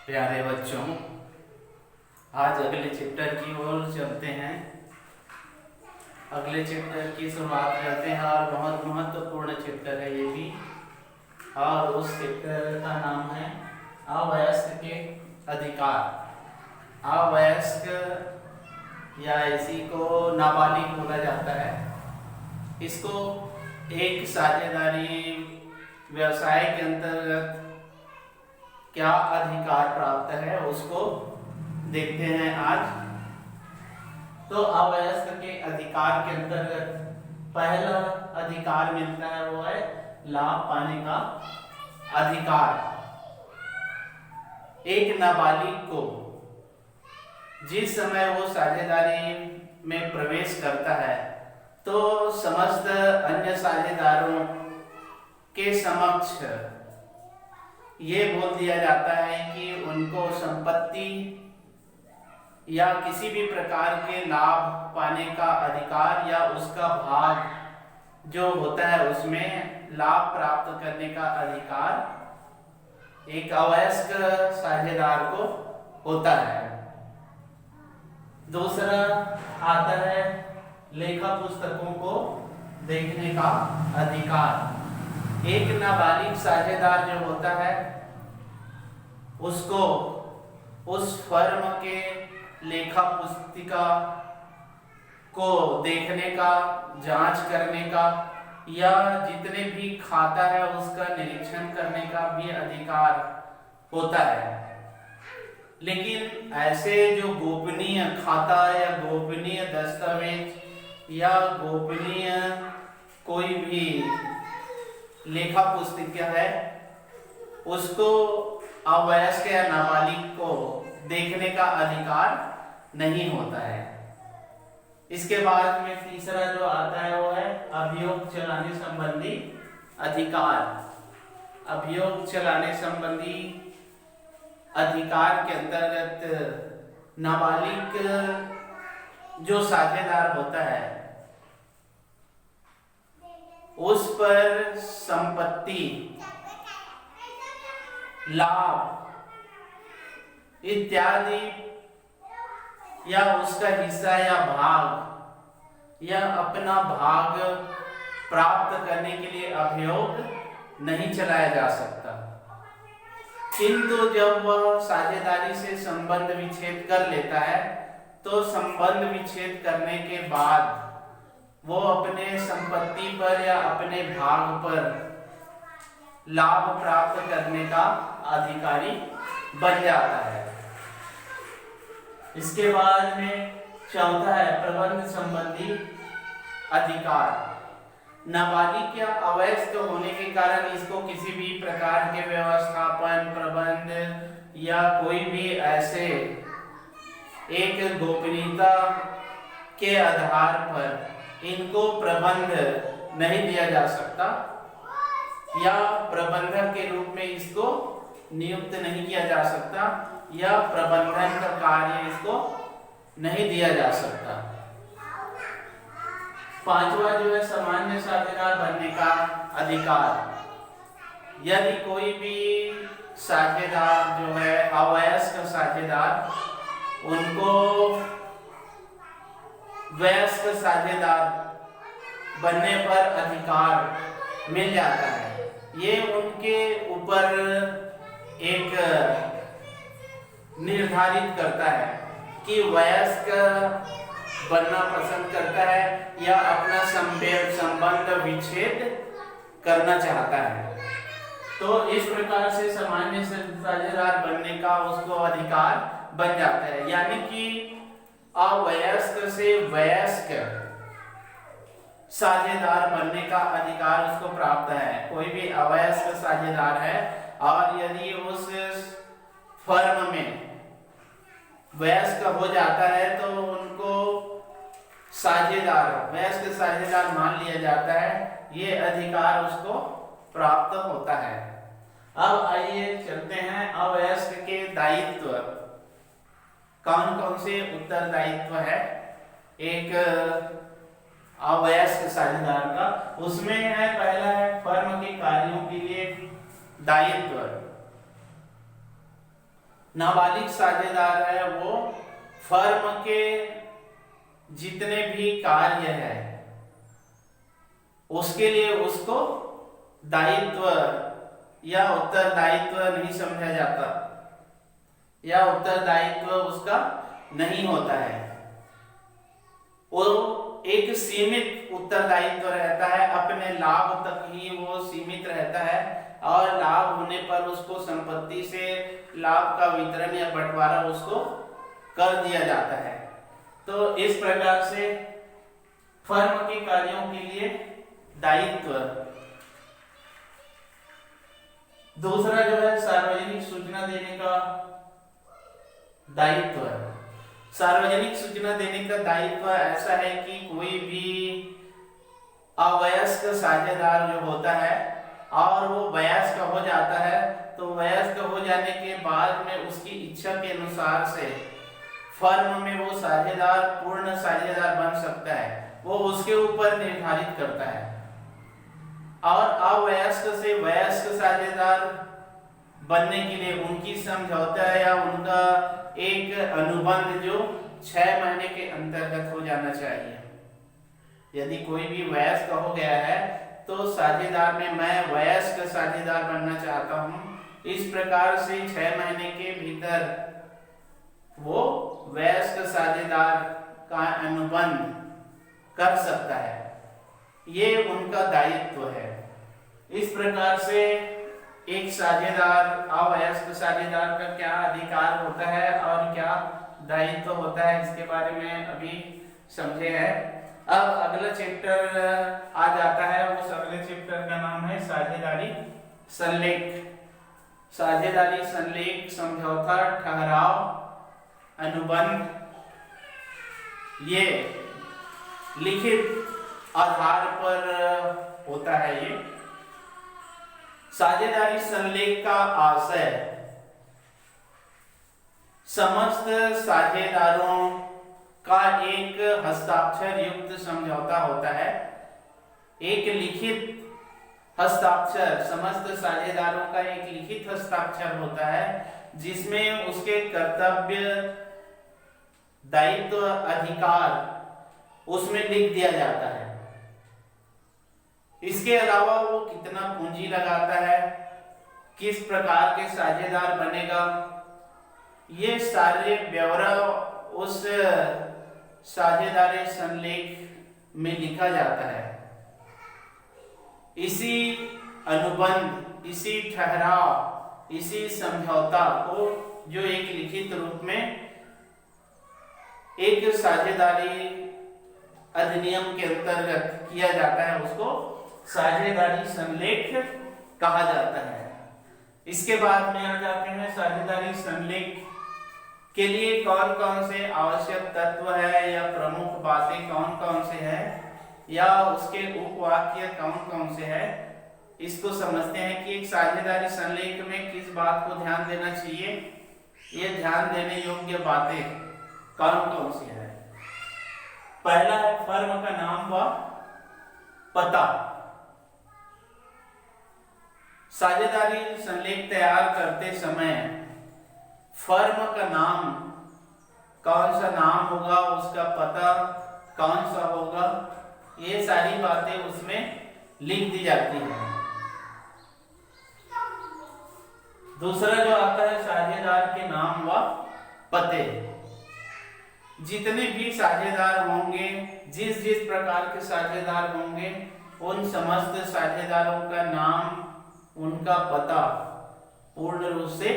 प्यारे बच्चों, आज अगले चैप्टर की ओर चलते हैं। अगले चैप्टर की शुरुआत करते हैं और बहुत महत्वपूर्ण चैप्टर है ये भी। और उस चैप्टर का नाम है अवयस्क के अधिकार। अवयस्क या इसी को नाबालिग बोला जाता है। इसको एक साझेदारी व्यवसाय के अंतर्गत क्या अधिकार प्राप्त है उसको देखते हैं आज। तो अवयस्क के अधिकार के अंतर्गत पहला अधिकार मिलता है, वो है लाभ पाने का अधिकार। एक नाबालिग को जिस समय वो साझेदारी में प्रवेश करता है तो समस्त अन्य साझेदारों के समक्ष ये बोल दिया जाता है कि उनको संपत्ति या किसी भी प्रकार के लाभ पाने का अधिकार या उसका भाग जो होता है उसमें लाभ प्राप्त करने का अधिकार एक अवयस्क साझेदार को होता है। दूसरा आता है लेखा पुस्तकों को देखने का अधिकार। एक नाबालिग साझेदार जो होता है उसको उस फर्म के लेखा पुस्तिका को देखने का, जांच करने का या जितने भी खाता है उसका निरीक्षण करने का भी अधिकार होता है। लेकिन ऐसे जो गोपनीय खाता या गोपनीय दस्तावेज या गोपनीय कोई भी लेखा पुस्तिका है उसको अवयस्क या नाबालिग को देखने का अधिकार नहीं होता है। इसके बाद में तीसरा जो आता है वो है अभियोग चलाने संबंधी अधिकार। अभियोग चलाने संबंधी अधिकार के अंतर्गत नाबालिग जो साझेदार होता है उस पर संपत्ति, लाभ इत्यादि या उसका हिस्सा या भाग या अपना भाग प्राप्त करने के लिए अभियोग नहीं चलाया जा सकता। किंतु जब वह साझेदारी से संबंध विच्छेद कर लेता है तो संबंध विच्छेद करने के बाद वो अपने संपत्ति पर या अपने भाग पर लाभ प्राप्त करने का अधिकारी बन जाता है। इसके बाद में चौथा है प्रबंध संबंधी अधिकार। नाबालिग या अवयस्क होने के कारण इसको किसी भी प्रकार के व्यवस्थापन, प्रबंध या कोई भी ऐसे एक गोपनीयता के आधार पर इनको प्रबंध नहीं दिया जा सकता या प्रबंधक के रूप में इसको नियुक्त नहीं किया जा सकता या प्रबंधन का कार्य इसको नहीं दिया जा सकता। पांचवा जो है सामान्य साझेदार बनने का अधिकार। यदि कोई भी साझेदार जो है अवयस्क साझेदार, उनको वयस्क साझेदार बनने पर अधिकार मिल जाता है। ये उनके ऊपर एक निर्धारित करता है कि वयस्क बनना पसंद करता है या अपना संबंध विच्छेद करना चाहता है। तो इस प्रकार से सामान्य साझेदार बनने का उसको अधिकार बन जाता है। यानी कि अवयस्क से वयस्क साझेदार बनने का अधिकार उसको प्राप्त है। कोई भी अवयस्क साझेदार है और यदि उस फर्म में वयस्क हो जाता है तो उनको वयस्क साझेदार मान लिया जाता है। ये अधिकार उसको प्राप्त होता है। अब आइए चलते हैं अवयस्क के दायित्व। कौन कौन से उत्तरदायित्व है एक अवयस्क साझेदार का? उसमें है पहला है फर्म के कार्यों के लिए दायित्व। नाबालिग साझेदार है वो फर्म के जितने भी कार्य है उसके लिए उसको दायित्व या उत्तरदायित्व नहीं समझा जाता या उत्तरदायित्व उसका नहीं होता है। वो एक सीमित उत्तरदायित्व रहता है, अपने लाभ तक ही वो सीमित रहता है और लाभ होने पर उसको संपत्ति से लाभ का वितरण या बंटवारा उसको कर दिया जाता है। तो इस प्रकार से फर्म के कार्यों के लिए दायित्व। दूसरा जो है सार्वजनिक सूचना देने का दायित्व। सार्वजनिक सूचना देने का दायित्व ऐसा है कि कोई भी अवयस्क साझेदार जो होता है और वो वयस्क हो जाता है तो वयस्क हो जाने के बाद में उसकी इच्छा के अनुसार से फर्म में वो साझेदार पूर्ण साझेदार बन सकता है, वो उसके ऊपर निर्धारित करता है। और अवयस्क से वयस्क साझेदार बनने के लिए उनकी समझौता या उनका एक अनुबंध जो 6 महीने के अंतर्गत हो जाना चाहिए। यदि कोई भी वयस्क हो गया है तो साझेदार में मैं वयस्क साझेदार बनना चाहता हूं, इस प्रकार से 6 महीने के भीतर वो वयस्क साझेदार का अनुबंध कर सकता है। ये उनका दायित्व है। इस प्रकार से एक साझेदार अवयस्क साझेदार का क्या अधिकार होता है और क्या दायित्व होता है इसके बारे में अभी समझे हैं। अब अगला चैप्टर आ जाता है, उस अगले चैप्टर का नाम है साझेदारी संलेख। साझेदारी संलेख समझौता, ठहराव, अनुबंध, ये लिखित आधार पर होता है। ये साझेदारी संलेख का आशय समस्त साझेदारों का एक हस्ताक्षर युक्त समझौता होता है। एक लिखित हस्ताक्षर, समस्त साझेदारों का एक लिखित हस्ताक्षर होता है जिसमें उसके कर्तव्य, दायित्व, अधिकार उसमें लिख दिया जाता है। इसके अलावा वो कितना पूंजी लगाता है, किस प्रकार के साझेदार बनेगा, ये सारे ब्यौरा उस साझेदारी संलेख में लिखा जाता है। इसी अनुबंध, इसी ठहराव, इसी समझौता को जो एक लिखित रूप में एक साझेदारी अधिनियम के अंतर्गत किया जाता है उसको साझेदारी संलेख कहा जाता है। इसके बाद में आ जाते हैं साझेदारी संलेख के लिए कौन कौन से आवश्यक तत्व है या प्रमुख बातें कौन कौन से है या उसके उपवाक्य कौन कौन से है, इसको समझते हैं कि एक साझेदारी संलेख में किस बात को ध्यान देना चाहिए। ये ध्यान देने योग्य बातें कौन कौन सी है। पहला है फर्म का नाम व पता। साझेदारी संलेख तैयार करते समय फर्म का नाम, कौन सा नाम होगा, उसका पता कौन सा होगा, ये सारी बातें उसमें लिख दी जाती हैं। दूसरा जो आता है साझेदार के नाम व पते। जितने भी साझेदार होंगे, जिस जिस प्रकार के साझेदार होंगे, उन समस्त साझेदारों का नाम, उनका पता पूर्ण रूप से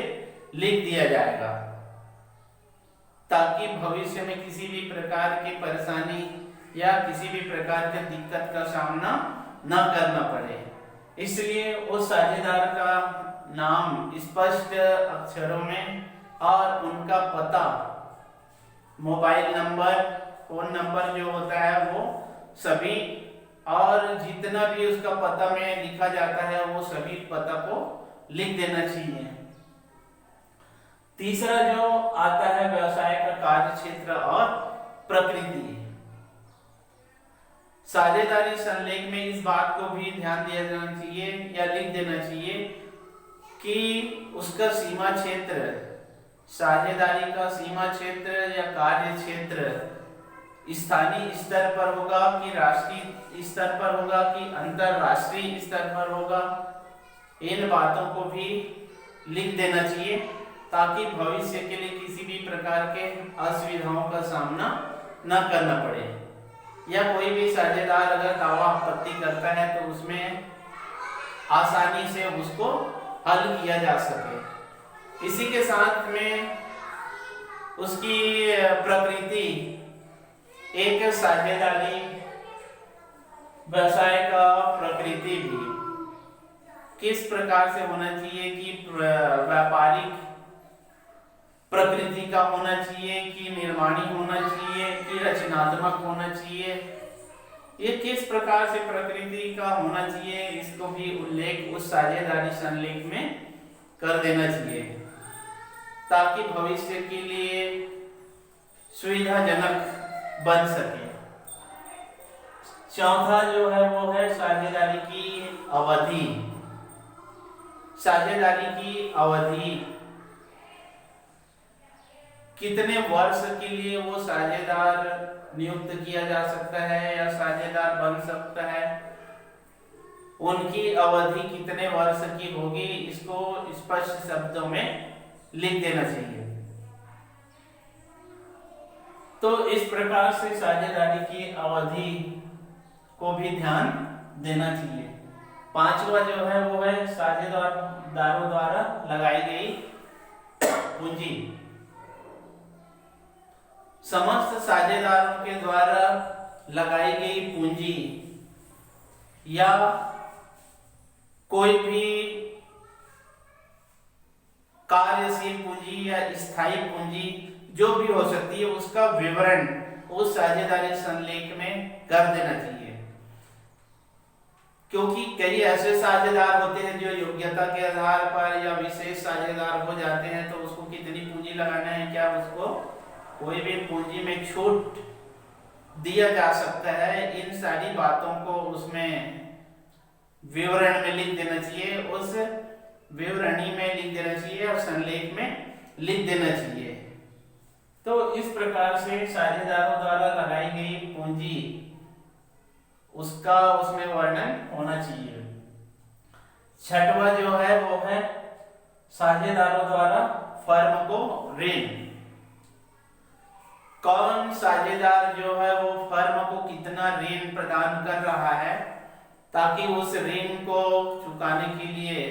लिख दिया जाएगा ताकि भविष्य में किसी भी प्रकार की परेशानी या किसी भी प्रकार की दिक्कत का सामना न करना पड़े। इसलिए उस साझेदार का नाम स्पष्ट अक्षरों में और उनका पता, मोबाइल नंबर, फोन नंबर जो होता है वो सभी, और जितना भी उसका पता में लिखा जाता है वो सभी पता को लिख देना चाहिए। तीसरा जो आता है व्यवसाय का कार्य क्षेत्र और प्रकृति। साझेदारी संलेख में इस बात को भी ध्यान दिया जाना चाहिए या लिख देना चाहिए कि उसका सीमा क्षेत्र साझेदारी का सीमा क्षेत्र या कार्य क्षेत्र स्थानीय स्तर पर होगा कि राष्ट्रीय स्तर पर होगा कि अंतरराष्ट्रीय स्तर पर होगा, इन बातों को भी लिख देना चाहिए ताकि भविष्य के लिए किसी भी प्रकार के असुविधाओं का सामना न करना पड़े, या कोई भी साझेदार अगर दावा आपत्ति करता है तो उसमें आसानी से उसको हल किया जा सके। इसी के साथ में उसकी प्रकृति, एक साझेदारी व्यवसाय का प्रकृति भी किस प्रकार से होना चाहिए कि व्यापारिक प्रकृति का होना चाहिए कि निर्माणी होना चाहिए कि रचनात्मक होना चाहिए, ये किस प्रकार से प्रकृति का होना चाहिए, इसको भी उल्लेख उस साझेदारी संलेख में कर देना चाहिए ताकि भविष्य के लिए सुविधाजनक बन सके। चौथा जो है वो है साझेदारी की अवधि। साझेदारी की अवधि कितने वर्ष के लिए वो साझेदार नियुक्त किया जा सकता है या साझेदार बन सकता है, उनकी अवधि कितने वर्ष की होगी, इसको स्पष्ट शब्दों में लिख देना चाहिए। तो इस प्रकार से साझेदारी की अवधि को भी ध्यान देना चाहिए। पांचवा जो है वो है साझेदारों द्वारा लगाई गई पूंजी। समस्त साझेदारों के द्वारा लगाई गई पूंजी या कोई भी कार्यशील पूंजी या स्थायी पूंजी जो भी हो सकती है उसका विवरण उस साझेदारी संलेख में कर देना चाहिए, क्योंकि कई ऐसे साझेदार होते हैं जो योग्यता के आधार पर या विशेष साझेदार हो जाते हैं, तो उसको कितनी पूंजी लगाना है, क्या उसको कोई भी पूंजी में छूट दिया जा सकता है, इन सारी बातों को उसमें विवरण में लिख देना चाहिए, उस विवरणी में लिख देना चाहिए और संलेख में लिख देना चाहिए। तो इस प्रकार से साझेदारों द्वारा लगाई गई पूंजी उसका उसमें वर्णन होना चाहिए। छठवां जो है वो है साझेदारों द्वारा फर्म को ऋण। कौन साझेदार जो है वो फर्म को कितना ऋण प्रदान कर रहा है ताकि उस ऋण को चुकाने के लिए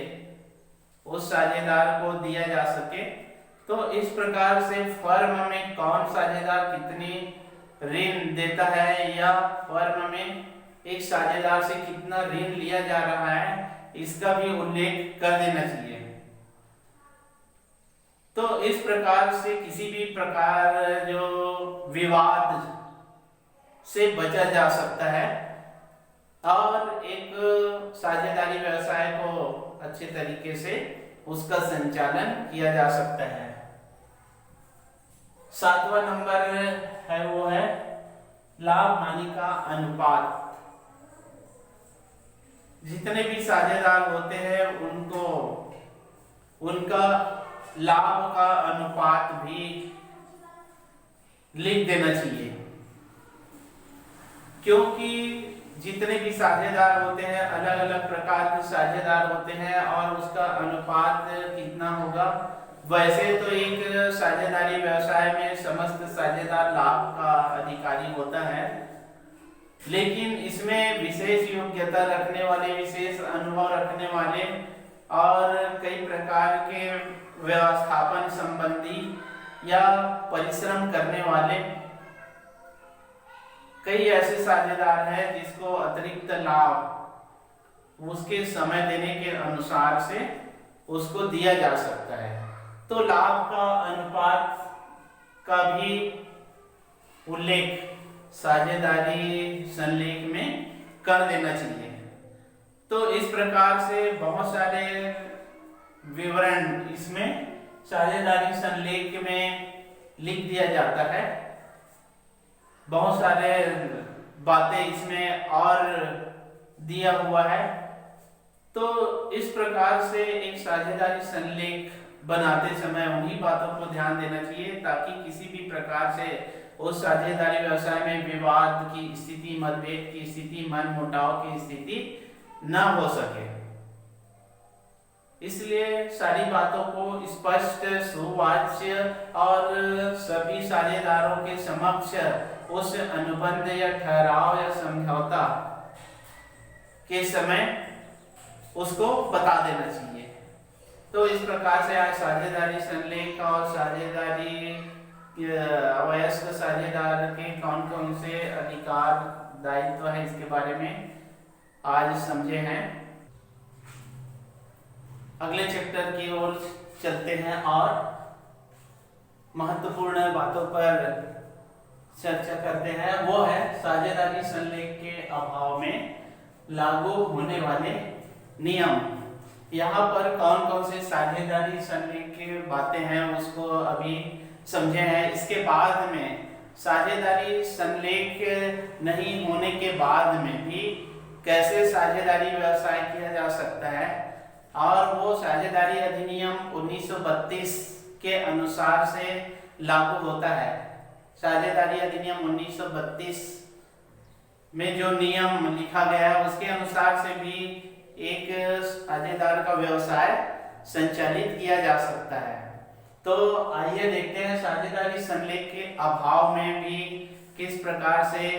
उस साझेदार को दिया जा सके। तो इस प्रकार से फर्म में कौन साझेदार कितनी ऋण देता है या फर्म में एक साझेदार से कितना ऋण लिया जा रहा है, इसका भी उल्लेख कर देना चाहिए। तो इस प्रकार से किसी भी प्रकार जो विवाद से बचा जा सकता है और एक साझेदारी व्यवसाय को अच्छे तरीके से उसका संचालन किया जा सकता है। सातवां नंबर है वो है लाभ हानि का अनुपात। जितने भी साझेदार होते हैं उनको उनका लाभ का अनुपात भी लिख देना चाहिए, क्योंकि जितने भी साझेदार होते हैं अलग अलग प्रकार के साझेदार होते हैं और उसका अनुपात कितना होगा। वैसे तो एक साझेदारी व्यवसाय में समस्त साझेदार लाभ का अधिकारी होता है, लेकिन इसमें विशेष योग्यता रखने वाले, विशेष अनुभव रखने वाले और कई प्रकार के व्यवस्थापन संबंधी या परिश्रम करने वाले कई ऐसे साझेदार हैं जिसको अतिरिक्त लाभ उसके समय देने के अनुसार से उसको दिया जा सकता है। तो लाभ का अनुपात का भी उल्लेख साझेदारी संलेख में कर देना चाहिए। तो इस प्रकार से बहुत सारे विवरण इसमें साझेदारी संलेख में लिख दिया जाता है। बहुत सारे बातें इसमें और दिया हुआ है। तो इस प्रकार से एक साझेदारी संलेख बनाते समय उन्हीं बातों को ध्यान देना चाहिए ताकि किसी भी प्रकार से उस साझेदारी व्यवसाय में विवाद की स्थिति, मतभेद की स्थिति, मन मुटाव की स्थिति न हो सके। इसलिए सारी बातों को स्पष्ट, सुवाच्य और सभी साझेदारों के समक्ष उस अनुबंध या ठहराव या समझौता के समय उसको बता देना चाहिए। तो इस प्रकार से आज साझेदारी संलेख और साझेदारी अवयस्क साझेदार के कौन कौन से अधिकार दायित्व है इसके बारे में आज समझे हैं। अगले चैप्टर की ओर चलते हैं और महत्वपूर्ण बातों पर चर्चा करते हैं। वो है साझेदारी संलेख के अभाव में लागू होने वाले नियम। यहाँ पर कौन कौन से साझेदारी संलेख की बातें हैं उसको अभी समझे हैं। इसके बाद में साझेदारी संलेख नहीं होने के बाद में भी कैसे साझेदारी व्यवसाय किया जा सकता है और वो साझेदारी अधिनियम 1932 के अनुसार से लागू होता है। साझेदारी अधिनियम 1932 में जो नियम लिखा गया है उसके अनुसार से भी एक साझेदार का व्यवसाय संचालित किया जा सकता है। तो आइए देखते हैं साझेदारी संलेख के अभाव में भी किस प्रकार से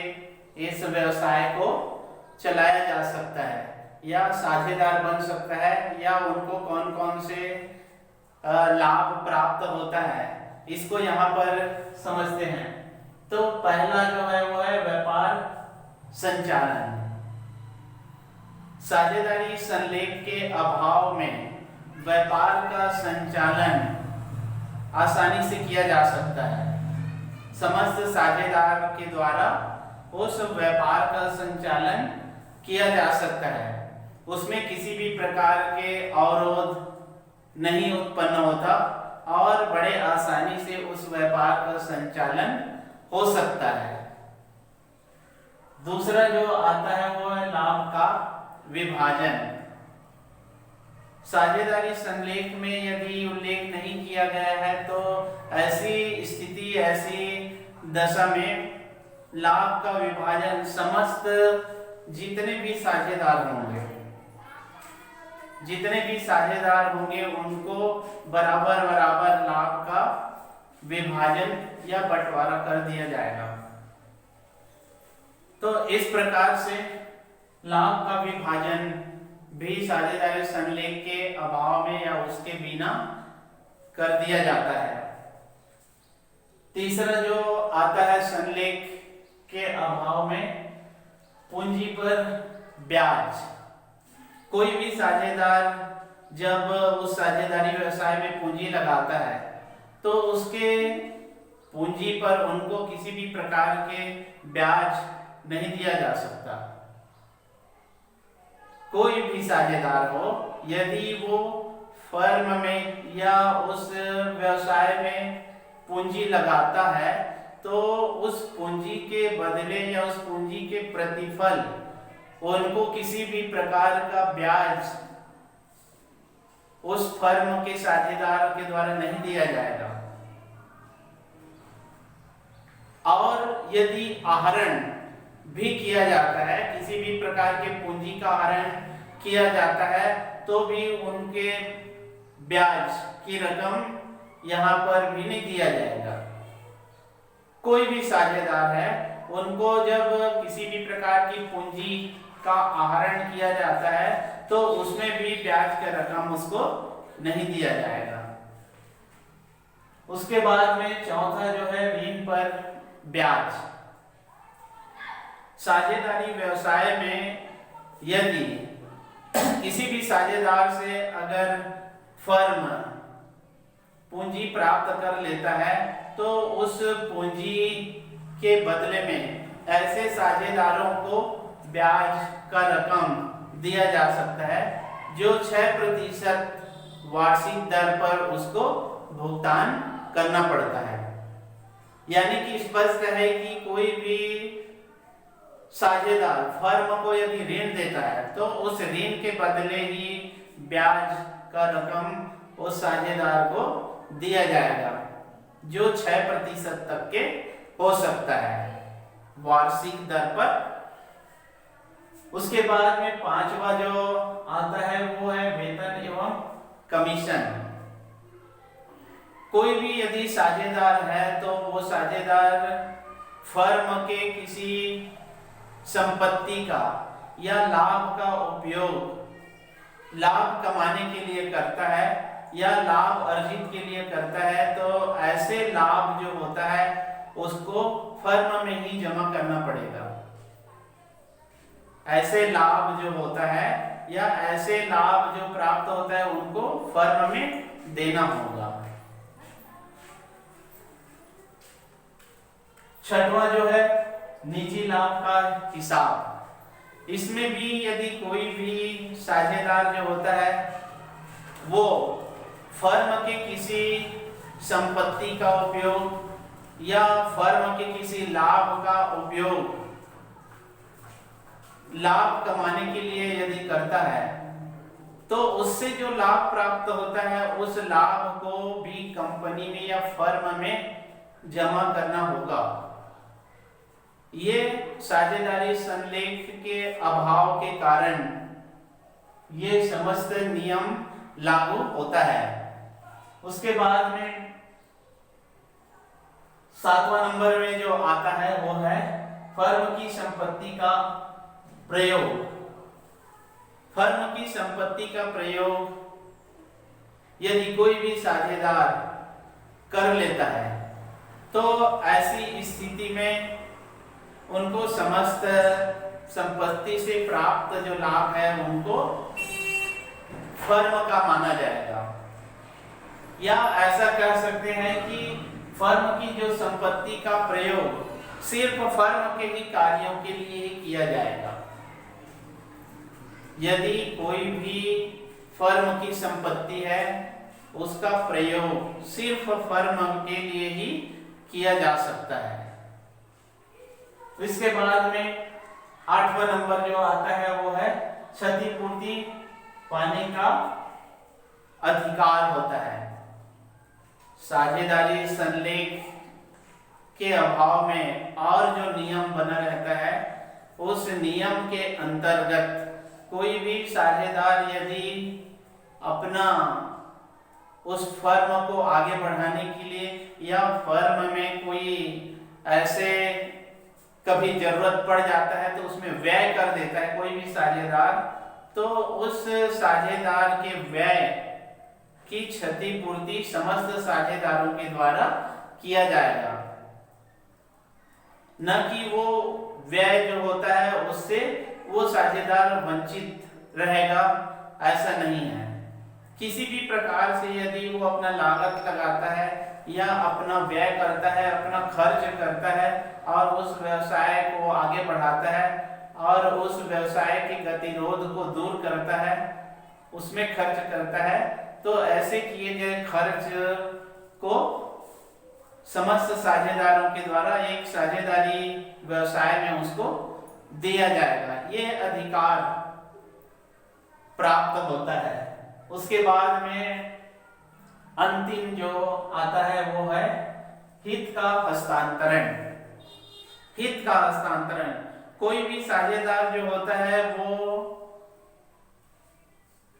इस व्यवसाय को चलाया जा सकता है या साझेदार बन सकता है या उनको कौन कौन से लाभ प्राप्त होता है, इसको यहाँ पर समझते हैं। तो पहला जो है वो है व्यापार संचालन। साझेदारी संलेख के अभाव में व्यापार का संचालन आसानी से किया जा सकता है। समस्त साझेदार के द्वारा उस व्यापार का संचालन किया जा सकता है। उसमें किसी भी प्रकार के अवरोध नहीं उत्पन्न होता और बड़े आसानी से उस व्यापार का संचालन हो सकता है। दूसरा जो आता है वो है लाभ का विभाजन। साझेदारी संलेख में यदि उल्लेख नहीं किया गया है तो ऐसी स्थिति, ऐसी दशा में लाभ का विभाजन समस्त जितने भी साझेदार होंगे उनको बराबर बराबर लाभ का विभाजन या बंटवारा कर दिया जाएगा। तो इस प्रकार से लाभ का विभाजन भी साझेदारी संलेख के अभाव में या उसके बिना कर दिया जाता है। तीसरा जो आता है संलेख के अभाव में पूंजी पर ब्याज। कोई भी साझेदार जब उस साझेदारी व्यवसाय में पूंजी लगाता है तो उसके पूंजी पर उनको किसी भी प्रकार के ब्याज नहीं दिया जा सकता। कोई भी साझेदार हो, यदि वो फर्म में या उस व्यवसाय में पूंजी लगाता है तो उस पूंजी के बदले या उस पूंजी के प्रतिफल उनको किसी भी प्रकार का ब्याज उस फर्म के साझेदार के द्वारा नहीं दिया जाएगा। और यदि आहरण भी किया जाता है, किसी भी प्रकार के पूंजी का आहरण किया जाता है तो भी उनके ब्याज की रकम यहाँ पर भी नहीं दिया जाएगा। कोई भी साझेदार है उनको जब किसी भी प्रकार की पूंजी का आहरण किया जाता है तो उसमें भी ब्याज की रकम उसको नहीं दिया जाएगा। उसके बाद में चौथा जो है ऋण पर ब्याज। साझेदारी व्यवसाय में यदि किसी भी साझेदार से अगर फर्म पूंजी प्राप्त कर लेता है तो उस पूंजी के बदले में ऐसे साझेदारों को ब्याज का रकम दिया जा सकता है जो 6% वार्षिक दर पर उसको भुगतान करना पड़ता है। यानी कि स्पष्ट है कि कोई भी साझेदार फर्म को यदि ऋण देता है तो उस ऋण के बदले ही ब्याज का रकम उस साझेदार को दिया जाएगा, जो 6% तक के हो सकता है वार्षिक दर पर। उसके बाद में 5वां जो आता है वो है वेतन एवं कमीशन। कोई भी यदि साझेदार है तो वो साझेदार फर्म के किसी संपत्ति का या लाभ का उपयोग लाभ कमाने के लिए करता है या लाभ अर्जित के लिए करता है, तो ऐसे लाभ जो होता है उसको फर्म में ही जमा करना पड़ेगा। ऐसे लाभ जो होता है या ऐसे लाभ जो प्राप्त होता है उनको फर्म में देना होगा। 6वां जो है निजी लाभ का हिसाब। इसमें भी यदि कोई भी साझेदार जो होता है वो फर्म के किसी संपत्ति का उपयोग या फर्म के किसी लाभ का उपयोग लाभ कमाने के लिए यदि करता है, तो उससे जो लाभ प्राप्त होता है उस लाभ को भी कंपनी में या फर्म में जमा करना होगा। ये साझेदारी संलेख के अभाव के कारण ये समस्त नियम लागू होता है। उसके बाद में 7वां नंबर में जो आता है वो है फर्म की संपत्ति का प्रयोग। फर्म की संपत्ति का प्रयोग यदि कोई भी साझेदार कर लेता है तो ऐसी स्थिति में उनको समस्त संपत्ति से प्राप्त जो लाभ है उनको फर्म का माना जाएगा। या ऐसा कह सकते हैं कि फर्म की जो संपत्ति का प्रयोग सिर्फ फर्म के ही कार्यों के लिए ही किया जाएगा। यदि कोई भी फर्म की संपत्ति है उसका प्रयोग सिर्फ फर्म के लिए ही किया जा सकता है। इसके बाद में 8वां नंबर जो आता है वो है क्षतिपूर्ति पाने का अधिकार होता है। साझेदारी संलेख के अभाव में और जो नियम बना रहता है उस नियम के अंतर्गत कोई भी साझेदार यदि अपना उस फर्म को आगे बढ़ाने के लिए या फर्म में कोई ऐसे कभी जरूरत पड़ जाता है तो उसमें व्यय कर देता है कोई भी साझेदार, तो उस साझेदार के व्यय की क्षतिपूर्ति समस्त साझेदारों के द्वारा किया जाएगा, न कि वो व्यय जो होता है उससे वो साझेदार वंचित रहेगा, ऐसा नहीं है। किसी भी प्रकार से यदि वो अपना लागत लगाता है या अपना व्यय करता है, अपना खर्च करता है और उस व्यवसाय को आगे बढ़ाता है और उस व्यवसाय के गतिरोध को दूर करता है, उसमें खर्च करता है, तो ऐसे किए गए खर्च को समस्त साझेदारों के द्वारा एक साझेदारी व्यवसाय में उसको दिया जाएगा। ये अधिकार प्राप्त होता है। उसके बाद में अंतिम जो आता है वो है हित का हस्तांतरण। हित का हस्तांतरण, कोई भी साझेदार जो होता है वो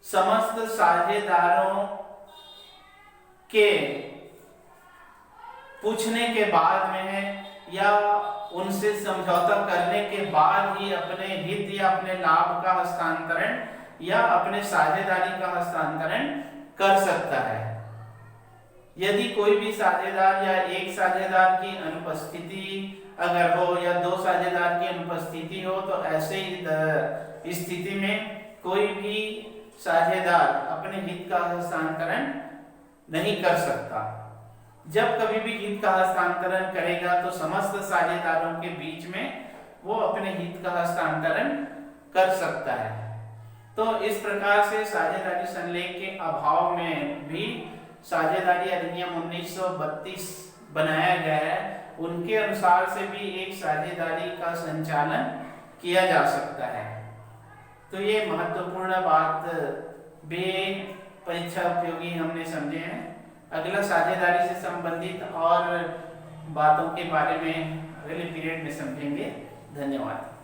समस्त साझेदारों के पूछने के बाद में है या उनसे समझौता करने के बाद ही अपने हित या अपने लाभ का हस्तांतरण या अपने साझेदारी का हस्तांतरण कर सकता है। यदि कोई भी साझेदार या एक साझेदार की अनुपस्थिति अगर हो या दो साझेदार की अनुपस्थिति हो तो ऐसे ही स्थिति में कोई भी साझेदार अपने हित का हस्तांतरण नहीं कर सकता। जब कभी भी हित का हस्तांतरण करेगा तो समस्त साझेदारों के बीच में वो अपने हित का हस्तांतरण कर सकता है। तो इस प्रकार से साझेदारी संलेख के अभाव में भी साझेदारी अधिनियम 1932 बनाया गया है, उनके अनुसार से भी एक साझेदारी का संचालन किया जा सकता है। तो ये महत्वपूर्ण बात भी परीक्षा उपयोगी हमने समझे हैं। अगला साझेदारी से संबंधित और बातों के बारे में अगले पीरियड में समझेंगे। धन्यवाद।